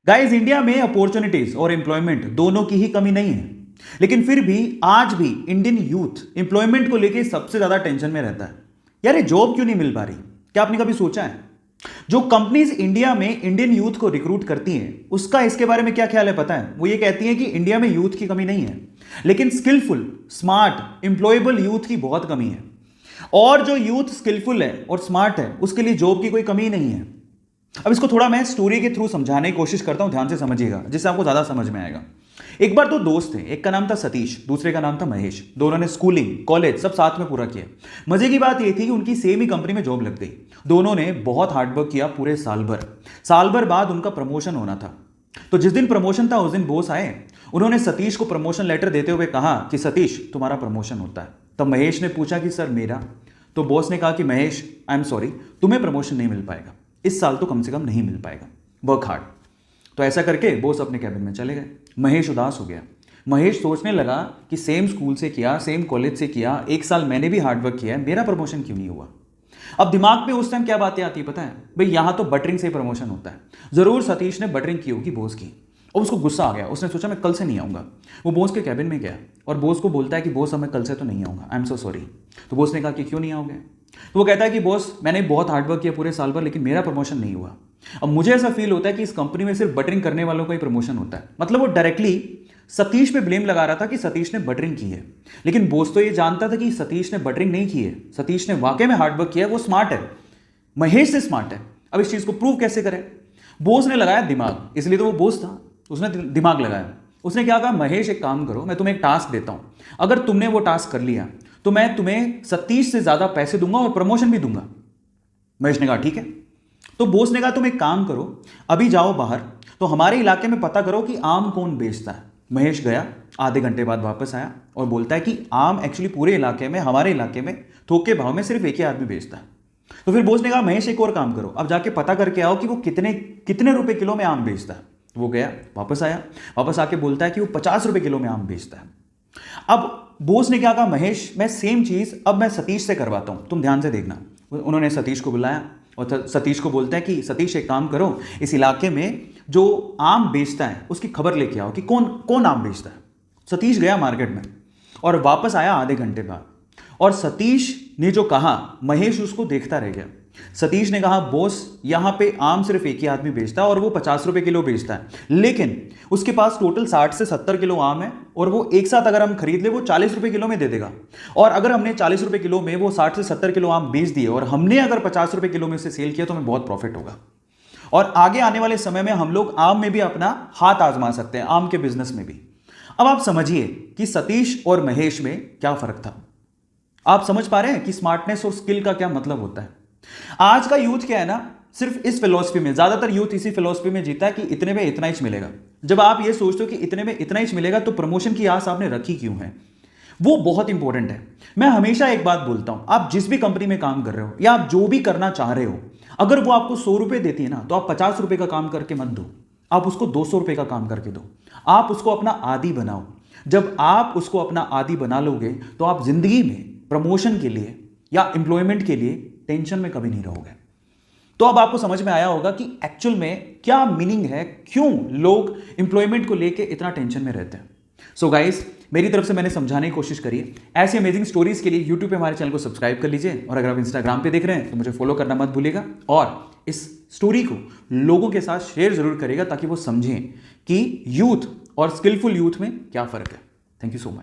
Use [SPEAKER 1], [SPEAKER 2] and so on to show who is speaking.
[SPEAKER 1] Guys, India में opportunities और employment दोनों की ही कमी नहीं है, लेकिन फिर भी आज भी इंडियन यूथ एम्प्लॉयमेंट को लेकर सबसे ज्यादा टेंशन में रहता है। यार, ये जॉब क्यों नहीं मिल पा रही? क्या आपने कभी सोचा है? जो कंपनीज इंडिया में इंडियन यूथ को रिक्रूट करती हैं, उसका इसके बारे में क्या ख्याल है पता है? वो ये कहती हैं कि इंडिया में यूथ की कमी नहीं है, लेकिन स्किलफुल, स्मार्ट, एम्प्लॉयबल यूथ की बहुत कमी है। और जो यूथ स्किलफुल है और स्मार्ट है, उसके लिए जॉब की कोई कमी नहीं है। अब इसको थोड़ा मैं स्टोरी के थ्रू समझाने की कोशिश करता हूं, ध्यान से समझिएगा, जिससे आपको ज्यादा समझ में आएगा। एक बार दो दोस्त थे, एक का नाम था सतीश, दूसरे का नाम था महेश। दोनों ने स्कूलिंग, कॉलेज सब साथ में पूरा किया। मजे की बात यह थी कि उनकी सेम ही कंपनी में जॉब लग गई। दोनों ने बहुत हार्डवर्क किया पूरे साल भर बाद उनका प्रमोशन होना था। तो जिस दिन प्रमोशन था उस दिन बॉस आए। उन्होंने सतीश को प्रमोशन लेटर देते हुए कहा कि सतीश, तुम्हारा प्रमोशन होता है। तब महेश ने पूछा कि सर मेरा? तो बॉस ने कहा कि महेश, आई एम सॉरी, तुम्हें प्रमोशन नहीं मिल पाएगा, इस साल तो कम से कम नहीं मिल पाएगा, वर्क हार्ड। तो ऐसा करके बॉस अपने कैबिन में चले गए। महेश उदास हो गया। महेश सोचने लगा कि सेम स्कूल से किया, सेम कॉलेज से किया, एक साल मैंने भी हार्डवर्क किया है, मेरा प्रमोशन क्यों नहीं हुआ? अब दिमाग में उस टाइम क्या बातें आती है पता है? भाई, यहां तो बटरिंग से प्रमोशन होता है। जरूर सतीश ने बटरिंग की होगी बॉस की, और उसको गुस्सा आ गया। उसने सोचा मैं कल से नहीं आऊंगा। वो बॉस के कैबिन में गया और बॉस को बोलता है कि बॉस, अब मैं कल से तो नहीं आऊंगा, आई एम सो सॉरी। तो बॉस ने कहा कि क्यों नहीं आओगे? तो वो कहता है कि बॉस, मैंने बहुत हार्डवर्क किया पूरे साल भर, लेकिन मेरा प्रमोशन नहीं हुआ। अब मुझे ऐसा फील होता है कि इस कंपनी में सिर्फ बटरिंग करने वालों का ही प्रमोशन होता है। मतलब वो डायरेक्टली सतीश पे ब्लेम लगा रहा था कि सतीश ने बटरिंग की है, लेकिन बॉस तो ये जानता था कि सतीश ने बटरिंग नहीं की है। सतीश ने वाकई में हार्डवर्क किया है, वो स्मार्ट है, महेश से स्मार्ट है। अब इस चीज को प्रूव कैसे करें? बॉस ने लगाया दिमाग, इसलिए तो वो बॉस था, उसने दिमाग लगाया। उसने क्या कहा, महेश एक काम करो, मैं तुम्हें एक टास्क देता हूं, अगर तुमने वो टास्क कर लिया तो मैं तुम्हें सतीश से ज्यादा पैसे दूंगा और प्रमोशन भी दूंगा। महेश ने कहा ठीक है। तो बॉस ने कहा तुम एक काम करो, अभी जाओ बाहर, तो हमारे इलाके में पता करो कि आम कौन बेचता है। महेश गया, आधे घंटे बाद वापस आया और बोलता है कि आम एक्चुअली पूरे इलाके में, हमारे इलाके में थोक के भाव में सिर्फ एक ही आदमी बेचता है। तो फिर बॉस ने कहा महेश एक और काम करो, अब जाके पता करके आओ कि वो कितने कितने रुपए किलो में आम बेचता है। वो गया, वापस आया, वापस आके बोलता है कि वो 50 रुपए किलो में आम बेचता है। अब बॉस ने क्या कहा, महेश मैं सेम चीज अब मैं सतीश से करवाता हूं, तुम ध्यान से देखना। उन्होंने सतीश को बुलाया और सतीश को बोलता है कि सतीश एक काम करो, इस इलाके में जो आम बेचता है उसकी खबर लेके आओ कि कौन कौन आम बेचता है। सतीश गया मार्केट में और वापस आया आधे घंटे बाद, और सतीश ने जो कहा महेश उसको देखता रह गया। सतीश ने कहा बॉस, यहां पे आम सिर्फ एक ही आदमी बेचता है और वो 50 रुपए किलो बेचता है, लेकिन उसके पास टोटल 60 से 70 किलो आम है और वो एक साथ अगर हम खरीद ले वो 40 रुपए किलो में दे देगा। और अगर हमने 40 रुपए किलो में वो 60 से 70 किलो आम बेच दिए और हमने अगर 50 रुपए किलो में से सेल किया तो हमें बहुत प्रॉफिट होगा। और आगे आने वाले समय में हम लोग आम में भी अपना हाथ आजमा सकते हैं, आम के बिजनेस में भी। अब आप समझिए कि सतीश और महेश में क्या फर्क था। आप समझ पा रहे हैं कि स्मार्टनेस और स्किल का क्या मतलब होता है। आज का यूथ क्या है ना, सिर्फ इस फिलॉसफी में, ज्यादातर यूथ इसी फिलॉसफी में जीता है कि इतने में इतना ही मिलेगा। जब आप ये सोचते हो कि इतने में इतना ही मिलेगा तो प्रमोशन की आस आपने रखी क्यों है? वो बहुत इंपॉर्टेंट है। मैं हमेशा एक बात बोलता हूं, आप जिस भी कंपनी में काम कर रहे हो या आप जो भी करना चाह रहे हो, अगर वो आपको 100 रुपए देती है ना, तो आप 50 रुपए का काम करके मत दो, आप उसको 200 रुपए का काम करके दो। आप उसको अपना आदी बनाओ। जब आप उसको अपना आदी बना लोगे तो आप जिंदगी में प्रमोशन के लिए या एम्प्लॉयमेंट के लिए टेंशन में कभी नहीं रहोगे। तो अब आपको समझ में आया होगा कि एक्चुअल में क्या मीनिंग है, क्यों लोग एम्प्लॉयमेंट को लेके इतना टेंशन में रहते हैं। सो गाइस, मेरी तरफ से मैंने समझाने की कोशिश करी है। ऐसी अमेजिंग स्टोरीज के लिए यूट्यूब पे हमारे चैनल को सब्सक्राइब कर लीजिए, और अगर आप इंस्टाग्राम पे देख रहे हैं तो मुझे फॉलो करना मत भूलिएगा, और इस स्टोरी को लोगों के साथ शेयर जरूर करिएगा ताकि वो समझें कि यूथ और स्किलफुल यूथ में क्या फर्क है। Thank you so much.